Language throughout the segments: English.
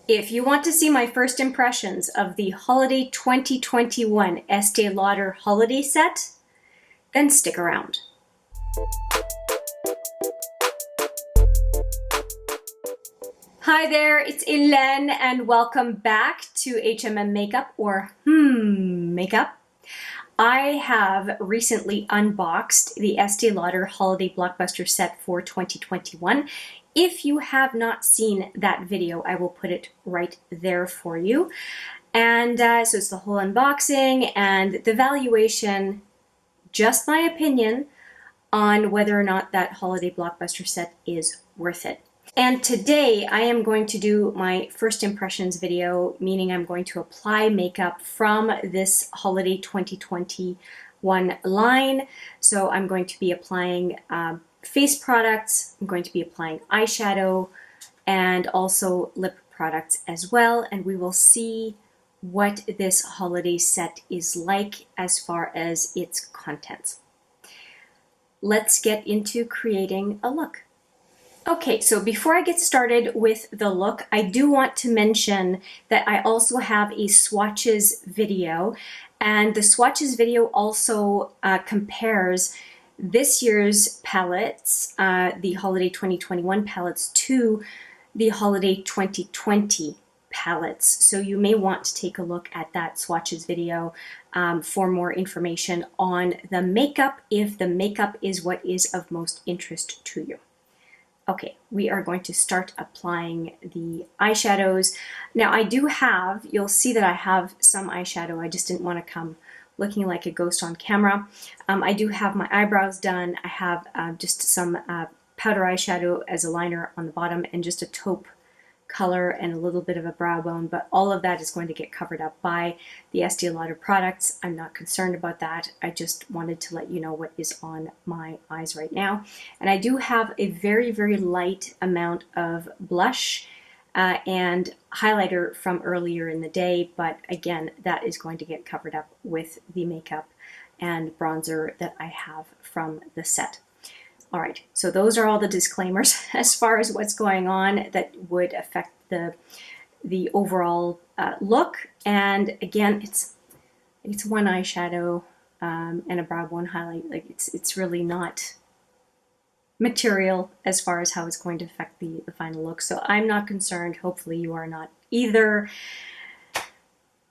If you want to see my first impressions of the Holiday 2021 Estee Lauder Holiday Set, then stick around. Hi there, it's Hélène and welcome back to HMM Makeup or Makeup. I have recently unboxed the Estee Lauder Holiday Blockbuster Set for 2021. If you have not seen that video, I will put it right there for you. And so it's the whole unboxing and the valuation, just my opinion, on whether or not that Holiday Blockbuster Set is worth it. And today I am going to do my first impressions video, meaning I'm going to apply makeup from this Holiday 2021 line. So I'm going to be applying face products, I'm going to be applying eyeshadow, and also lip products as well. And we will see what this holiday set is like as far as its contents. Let's get into creating a look. Okay, so before I get started with the look, I do want to mention that I also have a swatches video, and the swatches video also compares this year's palettes, the Holiday 2021 palettes, to the Holiday 2020 palettes. So you may want to take a look at that swatches video for more information on the makeup, if the makeup is what is of most interest to you. Okay, we are going to start applying the eyeshadows. Now I do have, you'll see that I have some eyeshadow. I just didn't want to come looking like a ghost on camera. I do have my eyebrows done. I have just some powder eyeshadow as a liner on the bottom and just a taupe color and a little bit of a brow bone, but all of that is going to get covered up by the Estee Lauder products. I'm not concerned about that. I just wanted to let you know what is on my eyes right now. And I do have a very, very light amount of blush and highlighter from earlier in the day, but again, that is going to get covered up with the makeup and bronzer that I have from the set. All right, so those are all the disclaimers as far as what's going on that would affect the overall look. And again, it's one eyeshadow and a brow bone highlight. Like it's really not material as far as how it's going to affect the final look. So I'm not concerned. Hopefully you are not either.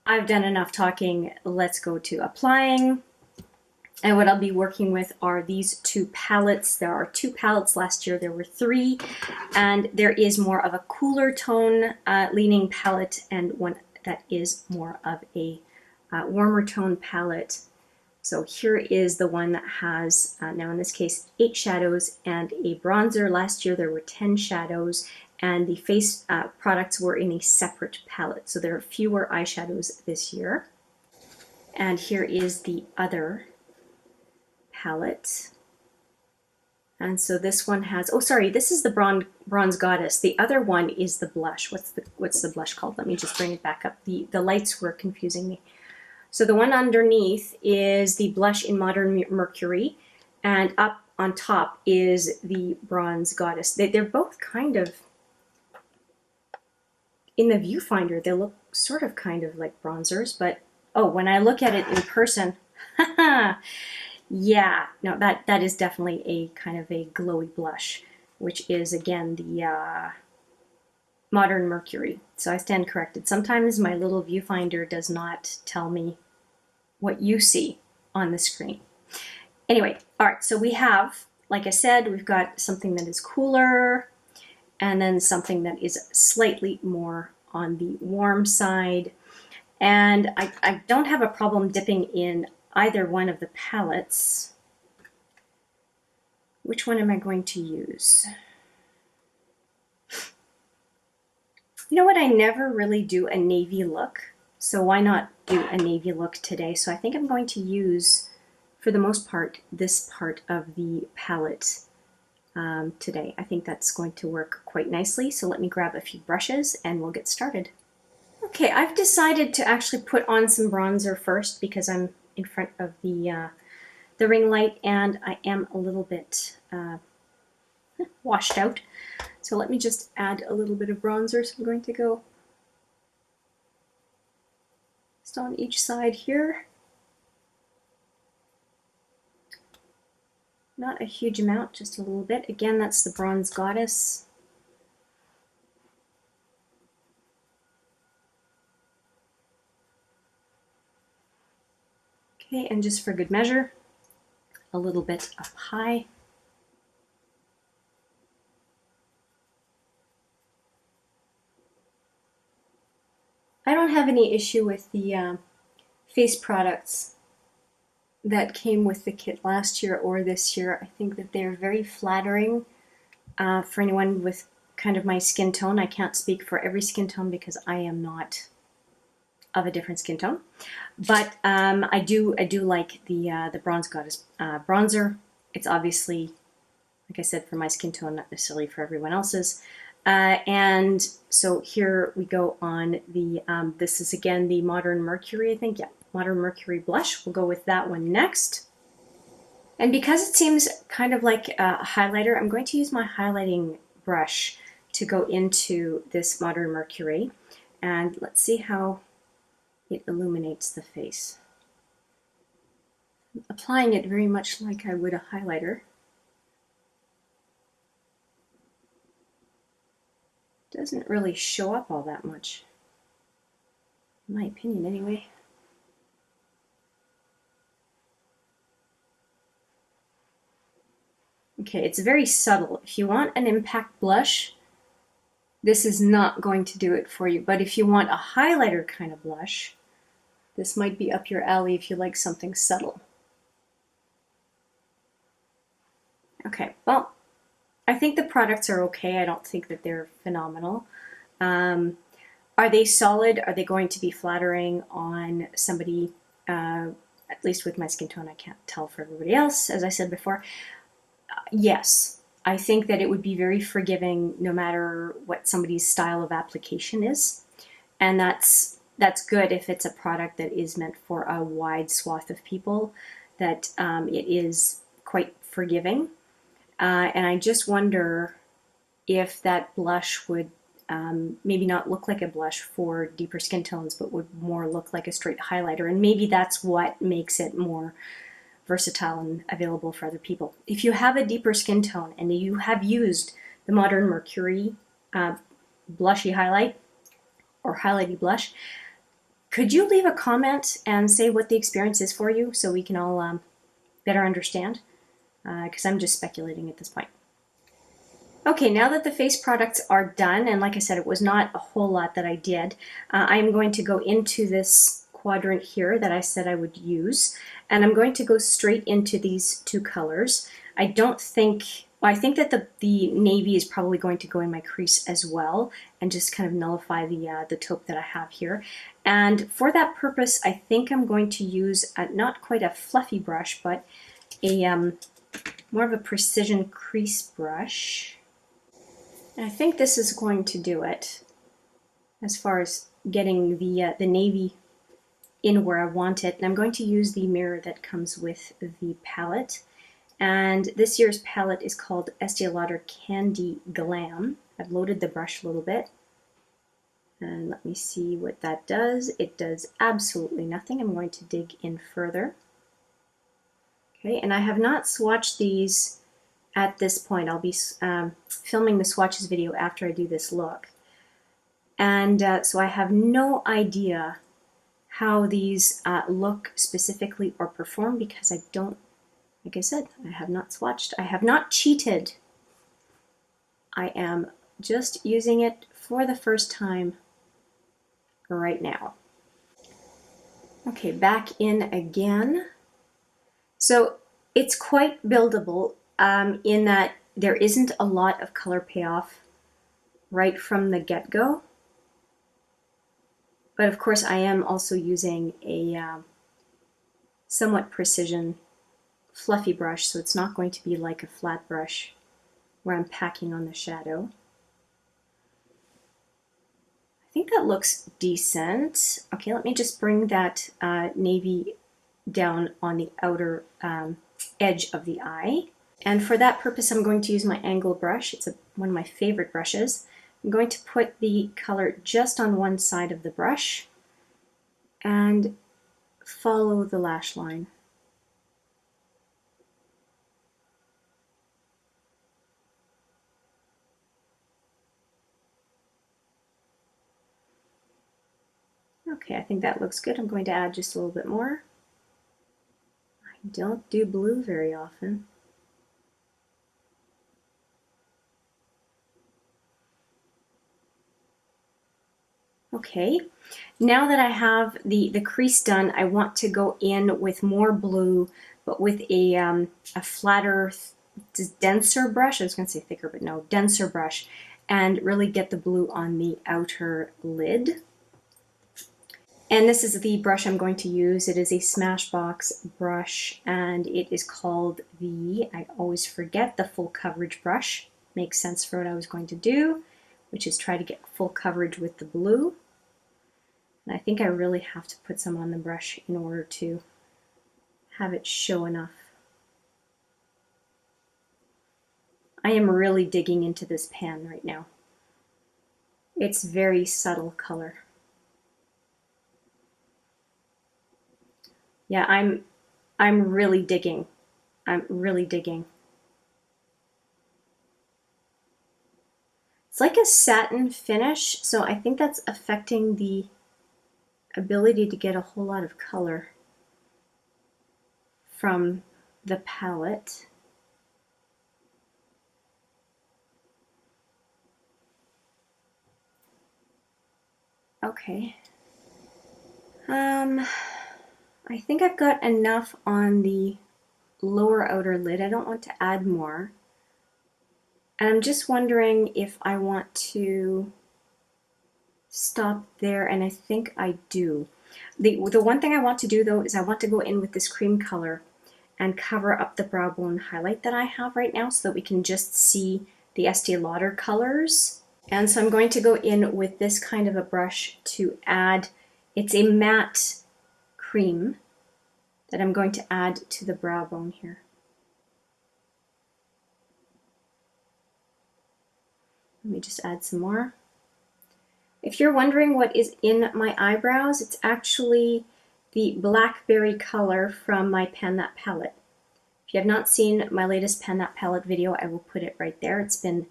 I've done enough talking. Let's go to applying. And what I'll be working with are these two palettes. There are two palettes. Last year there were three, and there is more of a cooler tone leaning palette and one that is more of a warmer tone palette. So here is the one that has, now in this case, 8 shadows and a bronzer. Last year there were 10 shadows, and the face products were in a separate palette. So there are fewer eyeshadows this year. And here is the other palette. And so this one has, oh sorry, this is the bronze goddess. The other one is the blush. What's the blush called? Let me just bring it back up. The lights were confusing me. So the one underneath is the blush in Modern Mercury, and up on top is the bronze goddess. They're both kind of, in the viewfinder, they look sort of kind of like bronzers, but oh, when I look at it in person, yeah, no, that is definitely a kind of a glowy blush, which is again the Modern Mercury. So I stand corrected. Sometimes my little viewfinder does not tell me what you see on the screen. Anyway, all right, so we have, like I said, we've got something that is cooler and then something that is slightly more on the warm side. And I don't have a problem dipping in either one of the palettes. Which one am I going to use? You know what, I never really do a navy look, so why not do a navy look today? So I think I'm going to use, for the most part, this part of the palette today. I think that's going to work quite nicely, so let me grab a few brushes and we'll get started. Okay, I've decided to actually put on some bronzer first because I'm in front of the ring light and I am a little bit washed out. So let me just add a little bit of bronzer. So I'm going to go just on each side here. Not a huge amount, just a little bit. Again, that's the Bronze Goddess. Okay, and just for good measure, a little bit up high. I don't have any issue with the face products that came with the kit last year or this year. I think that they're very flattering for anyone with kind of my skin tone. I can't speak for every skin tone because I am not of a different skin tone, but I do like the Bronze Goddess bronzer. It's obviously, like I said, for my skin tone, not necessarily for everyone else's. And so here we go on the, this is again the Modern Mercury, I think, yeah, Modern Mercury blush. We'll go with that one next. And because it seems kind of like a highlighter, I'm going to use my highlighting brush to go into this Modern Mercury. And let's see how it illuminates the face. I'm applying it very much like I would a highlighter. Doesn't really show up all that much, in my opinion anyway. Okay, it's very subtle. If you want an impact blush, this is not going to do it for you. But if you want a highlighter kind of blush, this might be up your alley if you like something subtle. Okay, well, I think the products are okay. I don't think that they're phenomenal. Are they solid? Are they going to be flattering on somebody, at least with my skin tone? I can't tell for everybody else, as I said before. Yes, I think that it would be very forgiving no matter what somebody's style of application is. And that's good if it's a product that is meant for a wide swath of people, that it is quite forgiving. And I just wonder if that blush would maybe not look like a blush for deeper skin tones, but would more look like a straight highlighter. And maybe that's what makes it more versatile and available for other people. If you have a deeper skin tone and you have used the Modern Mercury blushy highlight or highlighty blush, could you leave a comment and say what the experience is for you so we can all better understand? Because I'm just speculating at this point. Okay, now that the face products are done, and like I said, it was not a whole lot that I did, I'm going to go into this quadrant here that I said I would use, and I'm going to go straight into these two colors. I don't think, well, I think that the navy is probably going to go in my crease as well, and just kind of nullify the taupe that I have here. And for that purpose, I think I'm going to use not quite a fluffy brush, but a more of a precision crease brush. And I think this is going to do it as far as getting the navy in where I want it. And I'm going to use the mirror that comes with the palette. And this year's palette is called Estee Lauder Candy Glam. I've loaded the brush a little bit. And let me see what that does. It does absolutely nothing. I'm going to dig in further. Okay, and I have not swatched these at this point. I'll be filming the swatches video after I do this look. And so I have no idea how these look specifically or perform because I don't, like I said, I have not swatched. I have not cheated. I am just using it for the first time right now. Okay, back in again. So it's quite buildable in that there isn't a lot of color payoff right from the get-go. But of course I am also using a somewhat precision fluffy brush, so it's not going to be like a flat brush where I'm packing on the shadow. I think that looks decent. Okay, let me just bring that navy down on the outer edge of the eye. And for that purpose, I'm going to use my angle brush. It's one of my favorite brushes. I'm going to put the color just on one side of the brush and follow the lash line. Okay, I think that looks good. I'm going to add just a little bit more. I don't do blue very often. Okay, now that I have the crease done, I want to go in with more blue, but with a flatter, denser brush. I was going to say thicker, but no, denser brush, and really get the blue on the outer lid. And this is the brush I'm going to use. It is a Smashbox brush, and it is called I always forget, the full coverage brush. Makes sense for what I was going to do, which is try to get full coverage with the blue. And I think I really have to put some on the brush in order to have it show enough. I am really digging into this pan right now. It's very subtle color. Yeah, I'm really digging. I'm really digging. It's like a satin finish, so I think that's affecting the ability to get a whole lot of color from the palette. Okay. I think I've got enough on the lower outer lid. I don't want to add more. And I'm just wondering if I want to stop there, and I think I do. The one thing I want to do though is I want to go in with this cream color and cover up the brow bone highlight that I have right now so that we can just see the Estee Lauder colors. And so I'm going to go in with this kind of a brush to add, it's a matte cream that I'm going to add to the brow bone here. Let me just add some more. If you're wondering what is in my eyebrows, it's actually the blackberry color from my Pan That palette. If you have not seen my latest Pan That palette video, I will put it right there. It's been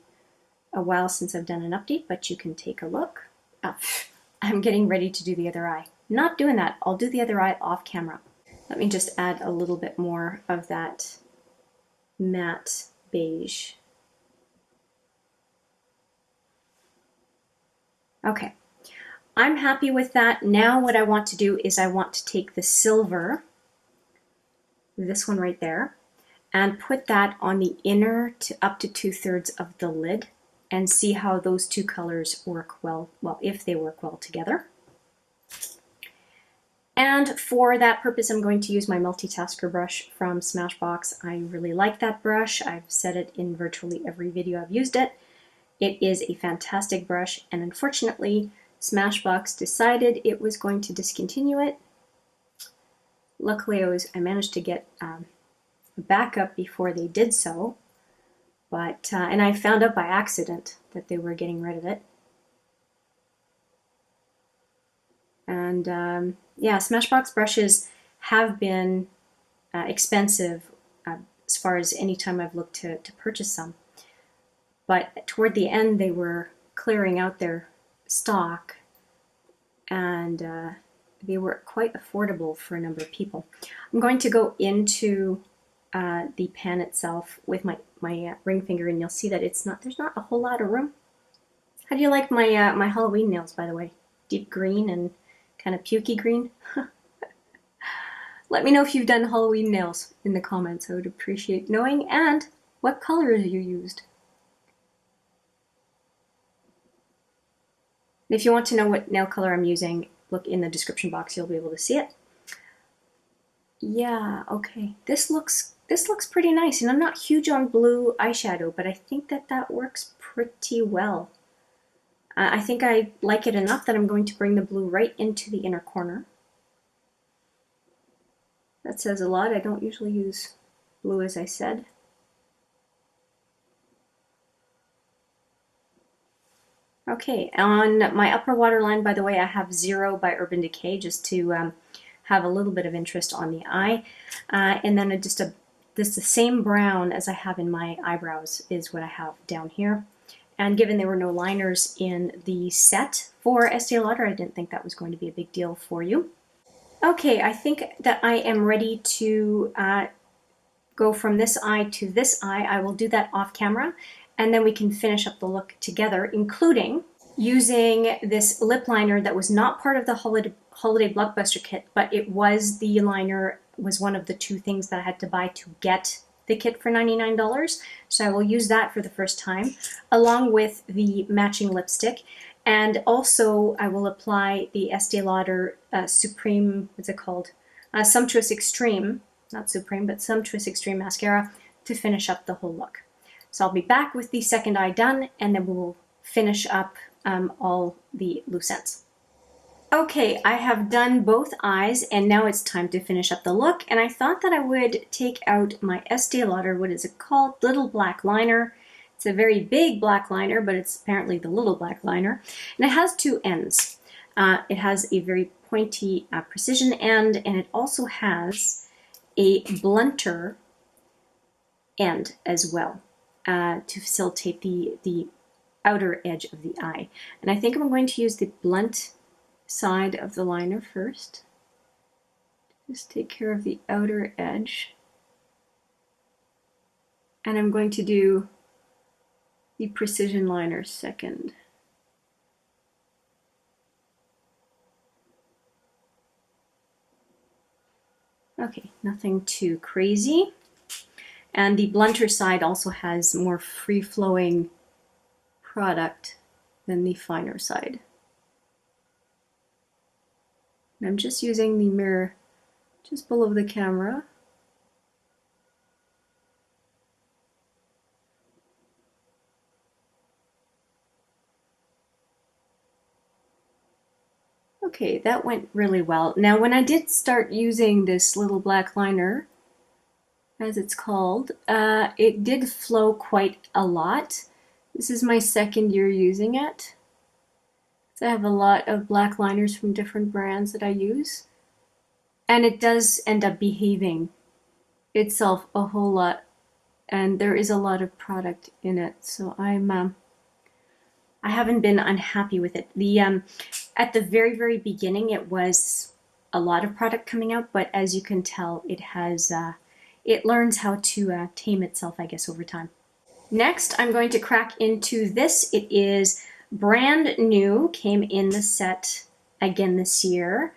a while since I've done an update, but you can take a look. Oh, I'm getting ready to do the other eye. Not doing that. I'll do the other eye off camera. Let me just add a little bit more of that matte beige. Okay, I'm happy with that. Now what I want to do is I want to take the silver, this one right there, and put that on the inner to up to 2/3 of the lid and see how those two colors work well, if they work well together. And for that purpose, I'm going to use my Multitasker brush from Smashbox. I really like that brush. I've said it in virtually every video I've used it. It is a fantastic brush, and unfortunately, Smashbox decided it was going to discontinue it. Luckily, I managed to get a backup before they did so, but and I found out by accident that they were getting rid of it. And yeah, Smashbox brushes have been expensive as far as any time I've looked to purchase some. But toward the end, they were clearing out their stock, and they were quite affordable for a number of people. I'm going to go into the pan itself with my ring finger, and you'll see that there's not a whole lot of room. How do you like my my Halloween nails, by the way? Deep green and kind of pukey green. Let me know if you've done Halloween nails in the comments. I would appreciate knowing, and what colors you used. If you want to know what nail color I'm using, look in the description box, you'll be able to see it. Yeah, okay. This looks pretty nice, and I'm not huge on blue eyeshadow, but I think that works pretty well. I think I like it enough that I'm going to bring the blue right into the inner corner. That says a lot. I don't usually use blue, as I said. Okay, on my upper waterline, by the way, I have 0 by Urban Decay just to have a little bit of interest on the eye. And then just the same brown as I have in my eyebrows is what I have down here. And given there were no liners in the set for Estee Lauder, I didn't think that was going to be a big deal for you. Okay, I think that I am ready to go from this eye to this eye. I will do that off camera, and then we can finish up the look together, including using this lip liner that was not part of the Holiday Blockbuster kit, but it was the liner, was one of the 2 things that I had to buy to get the kit for $99. So I will use that for the first time, along with the matching lipstick. And also I will apply the Estee Lauder Supreme, what's it called? Sumptuous Extreme, not Supreme, but Sumptuous Extreme mascara to finish up the whole look. So I'll be back with the second eye done, and then we'll finish up all the loose ends. Okay, I have done both eyes, and now it's time to finish up the look. And I thought that I would take out my Estee Lauder, what is it called? Little black liner. It's a very big black liner, but it's apparently the little black liner. And it has 2 ends. It has a very pointy precision end, and it also has a blunter end as well to facilitate the outer edge of the eye. And I think I'm going to use the blunt side of the liner first. Just take care of the outer edge. And I'm going to do the precision liner second. Okay, nothing too crazy. And the blunter side also has more free-flowing product than the finer side. And I'm just using the mirror just below the camera. Okay, that went really well. Now, when I did start using this little black liner, as it's called, it did flow quite a lot. This is my second year using it. So I have a lot of black liners from different brands that I use. And it does end up behaving itself a whole lot. And there is a lot of product in it. So I haven't been unhappy with it. At the very, very beginning, it was a lot of product coming out, but as you can tell, it learns how to tame itself, I guess, over time. Next, I'm going to crack into this. It is brand new, came in the set again this year,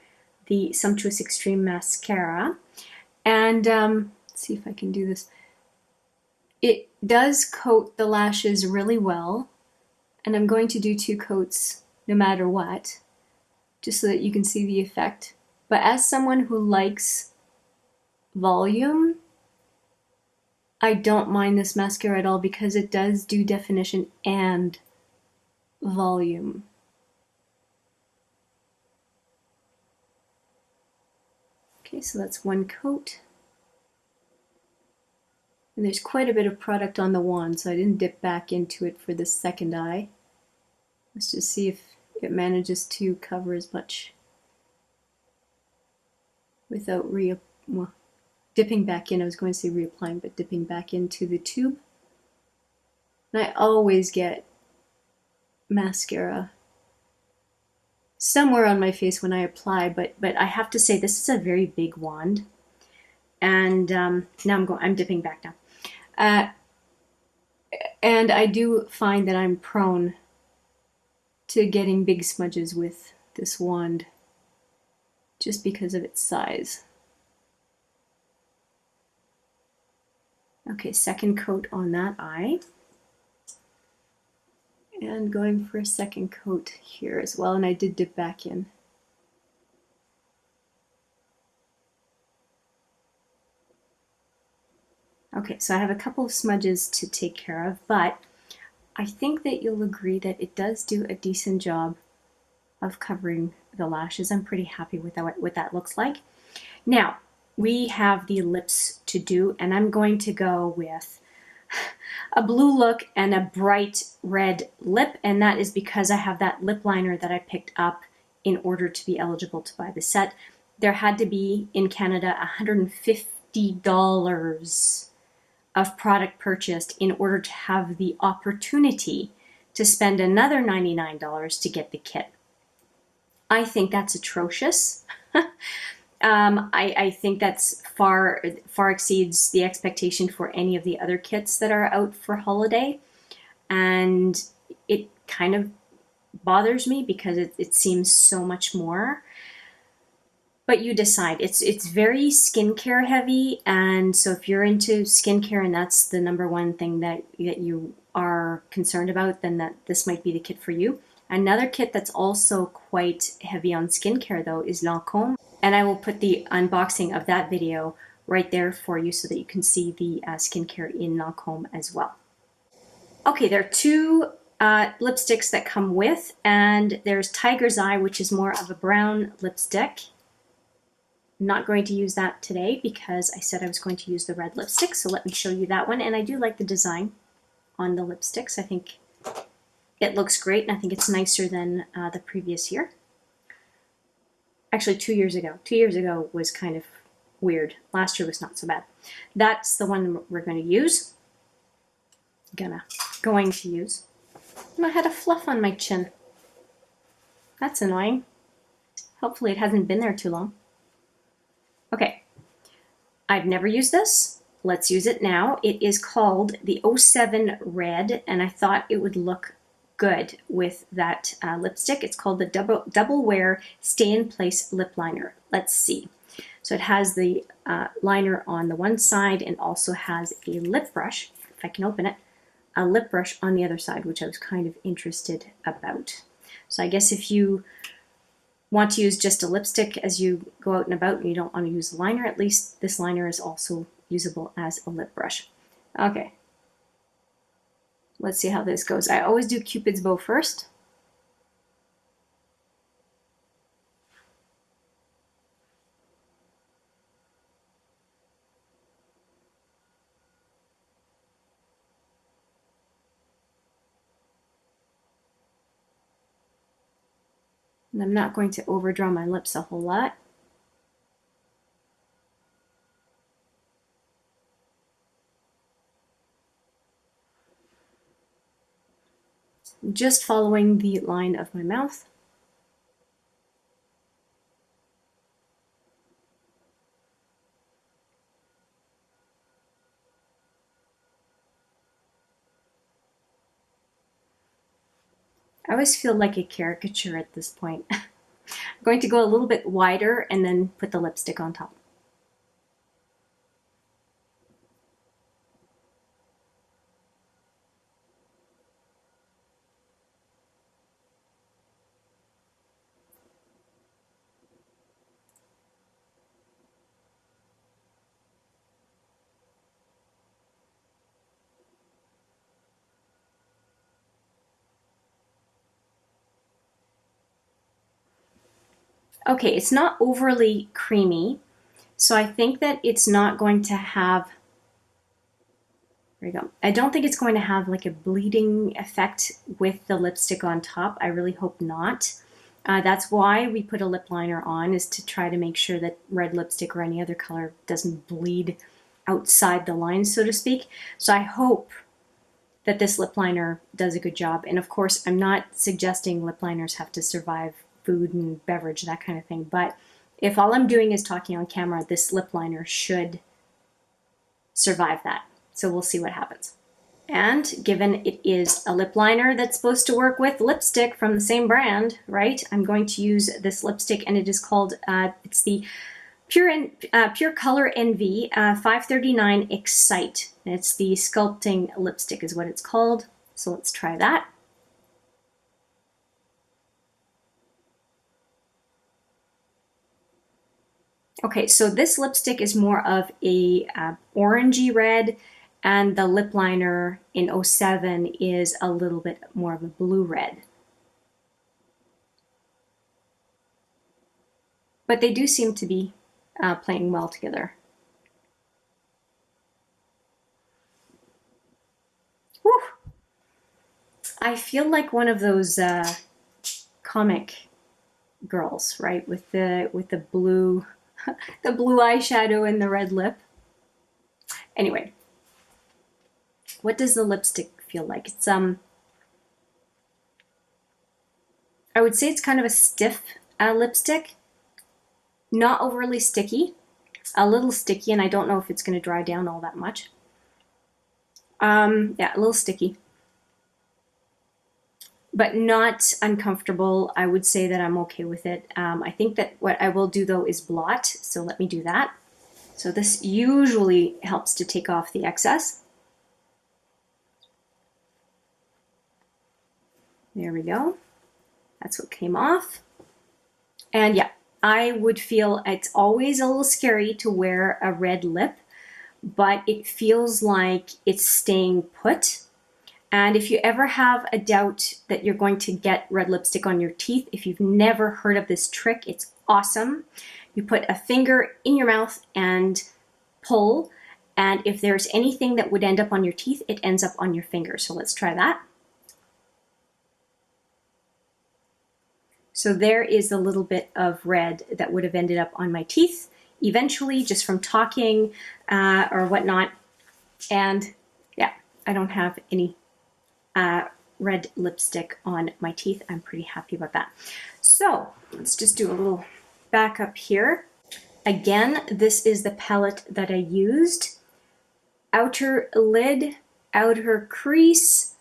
the Sumptuous Extreme Mascara. And let's see if I can do this. It does coat the lashes really well, and I'm going to do 2 coats no matter what, just so that you can see the effect. But as someone who likes volume, I don't mind this mascara at all because it does do definition and volume. Okay, so that's 1 coat. And there's quite a bit of product on the wand, so I didn't dip back into it for the second eye. Let's just see if it manages to cover as much without dipping back in. I was going to say reapplying, but dipping back into the tube. And I always get mascara somewhere on my face when I apply, but I have to say this is a very big wand. And now I'm dipping back now. And I do find that I'm prone to getting big smudges with this wand just because of its size. Okay, second coat on that eye. And going for a second coat here as well, and I did dip back in. Okay, so I have a couple of smudges to take care of, but I think that you'll agree that it does do a decent job of covering the lashes. I'm pretty happy with what that looks like. Now, we have the lips to do, and I'm going to go with a blue look and a bright red lip, and that is because I have that lip liner that I picked up in order to be eligible to buy the set. There had to be, in Canada, $150 of product purchased in order to have the opportunity to spend another $99 to get the kit. I think that's atrocious. I think that's far exceeds the expectation for any of the other kits that are out for holiday. And it kind of bothers me because it seems so much more. But you decide. It's very skincare heavy, and so if you're into skincare and that's the number one thing that you are concerned about, then this might be the kit for you. Another kit that's also quite heavy on skincare though is Lancôme, and I will put the unboxing of that video right there for you so that you can see the skincare in Lancôme as well. Okay, there are two lipsticks that come with, and there's Tiger's Eye, which is more of a brown lipstick. I'm not going to use that today because I said I was going to use the red lipstick, so let me show you that one. And I do like the design on the lipsticks. I think it looks great, and I think it's nicer than the previous year. Actually, 2 years ago. 2 years ago was kind of weird. Last year was not so bad. That's the one we're going to use. Going to use. I had a fluff on my chin. That's annoying. Hopefully it hasn't been there too long. Okay, I've never used this. Let's use it now. It is called the 07 Red, and I thought it would look good with that lipstick. It's called the Double Wear Stay in Place Lip Liner. Let's see. So it has the liner on the one side and also has a lip brush, if I can open it, a lip brush on the other side, which I was kind of interested about. So I guess if you want to use just a lipstick as you go out and about and you don't want to use a liner, at least this liner is also usable as a lip brush. Okay. Let's see how this goes. I always do Cupid's bow first. And I'm not going to overdraw my lips a whole lot. Just following the line of my mouth. I always feel like a caricature at this point. I'm going to go a little bit wider and then put the lipstick on top. Okay, it's not overly creamy, so I think that it's not going to have, there you go. I don't think it's going to have like a bleeding effect with the lipstick on top. I really hope not. That's why we put a lip liner on, is to try to make sure that red lipstick or any other color doesn't bleed outside the line, so to speak. So I hope that this lip liner does a good job. And of course, I'm not suggesting lip liners have to survive food and beverage, that kind of thing. But if all I'm doing is talking on camera, this lip liner should survive that. So we'll see what happens. And given it is a lip liner that's supposed to work with lipstick from the same brand, right? I'm going to use this lipstick, and it is called, it's the Pure Color NV 539 Excite. And it's the sculpting lipstick is what it's called. So let's try that. Okay, so this lipstick is more of a orangey red, and the lip liner in 07 is a little bit more of a blue red. But they do seem to be playing well together. I feel like one of those comic girls, right? With the blue the blue eyeshadow and the red lip. Anyway, what does the lipstick feel like? It's I would say it's kind of a stiff lipstick, not overly sticky, a little sticky, and I don't know if it's going to dry down all that much. Yeah, a little sticky, but not uncomfortable. I would say that I'm okay with it. I think that what I will do though is blot, so let me do that. So this usually helps to take off the excess. There we go. That's what came off. And yeah, I would feel it's always a little scary to wear a red lip, but it feels like it's staying put. And if you ever have a doubt that you're going to get red lipstick on your teeth, if you've never heard of this trick, it's awesome. You put a finger in your mouth and pull, and if there's anything that would end up on your teeth, it ends up on your finger. So let's try that. So there is a little bit of red that would have ended up on my teeth eventually, just from talking or whatnot. And yeah, I don't have any red lipstick on my teeth. I'm pretty happy about that. So let's just do a little backup here. Again, this is the palette that I used. Outer lid, outer crease,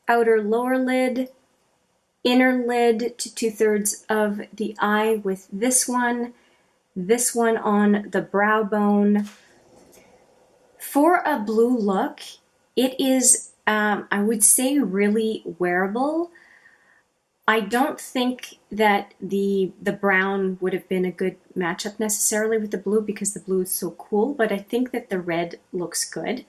outer lower lid, inner lid to 2/3 of the eye with this one on the brow bone. For a blue look, it is, I would say, really wearable. I don't think that the brown would have been a good matchup necessarily with the blue because the blue is so cool, but I think that the red looks good.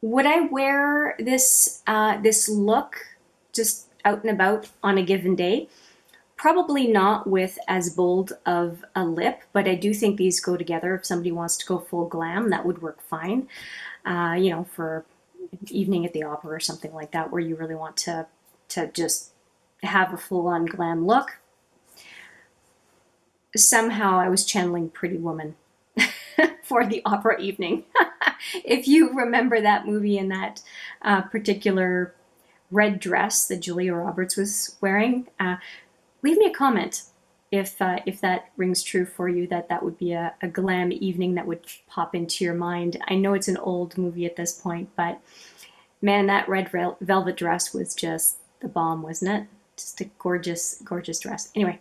Would I wear this this look just out and about on a given day? Probably not with as bold of a lip, but I do think these go together. If somebody wants to go full glam, that would work fine. You know, for evening at the opera or something like that, where you really want to just have a full-on glam look. Somehow I was channeling Pretty Woman for the opera evening. If you remember that movie and that particular red dress that Julia Roberts was wearing, leave me a comment if that rings true for you, that would be a glam evening that would pop into your mind. I know it's an old movie at this point, but man, that red velvet dress was just the bomb, wasn't it? Just a gorgeous, gorgeous dress. Anyway,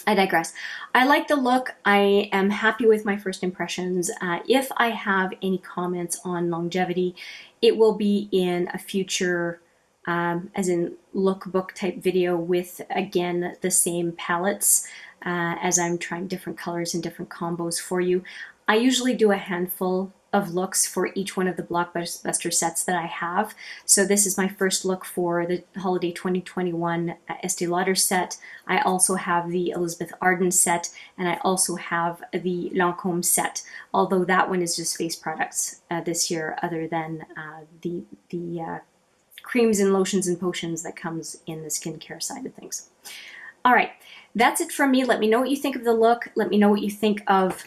I digress. I like the look. I am happy with my first impressions. If I have any comments on longevity, it will be in a future as in lookbook type video with, again, the same palettes as I'm trying different colors and different combos for you. I usually do a handful of looks for each one of the Blockbuster sets that I have. So this is my first look for the Holiday 2021 Estee Lauder set. I also have the Elizabeth Arden set, and I also have the Lancôme set, although that one is just face products this year, other than the creams and lotions and potions that comes in the skincare side of things. All right, that's it from me. Let me know what you think of the look. Let me know what you think of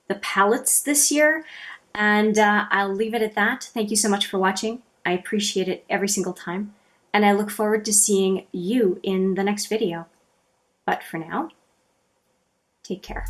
the palettes this year, and I'll leave it at that. Thank you so much for watching. I appreciate it every single time, and I look forward to seeing you in the next video. But for now, take care.